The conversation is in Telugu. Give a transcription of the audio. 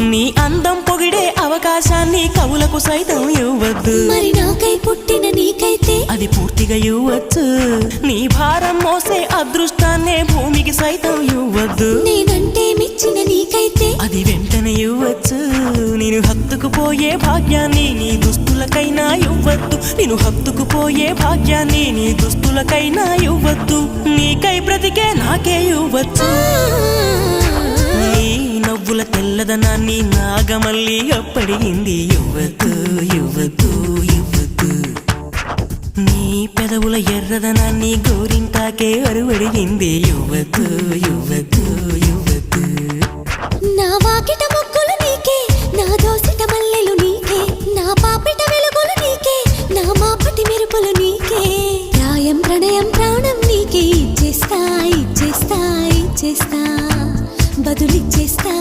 నీ అందం పొగిడే అవకాశాన్ని కవులకు సైతం ఇవ్వద్దు. మరి నాకై పుట్టిన నీకైతే అది పూర్తిగా ఇవ్వచ్చు. నీ భారం మోసే అదృష్టాన్నే భూమికి సైతం ఇవ్వద్దు. నేనంటే మెచ్చిన నీకైతే అది వెంటనే ఇవ్వచ్చు. నేను హత్తుకుపోయే భాగ్యాన్ని నీ దుస్తులకైనా ఇవ్వద్దు. నేను హత్తుకుపోయే భాగ్యాన్ని నీ దుస్తులకైనా ఇవ్వద్దు. నీకై బ్రతికే నాకే ఇవ్వచ్చు. నీ నవ్వుల తెల్లదనాన్ని నాగమల్లి అప్పడిగింది. ఇవ్వద్దు ఇవ్వద్దు ఇవ్వద్దు. నీ పెదవుల ఎర్రదనాన్ని గోరింటాకే అరువడిగింది. ఇవ్వద్దు ఇవ్వద్దు ఇవ్వద్దు. నా వాకిట మొక్కులు నీకే, నా దోసిట మల్లెలు నీకే, నా పాపిట వెలుగులు నీకే, నా మాపటి మెరుపులు నీకే. ప్రాయం ప్రణయం ప్రాణం నీకే. ఇచ్చేస్తా ఇచ్చేస్తా ఇచ్చేస్తా బదులిచ్చేస్తా.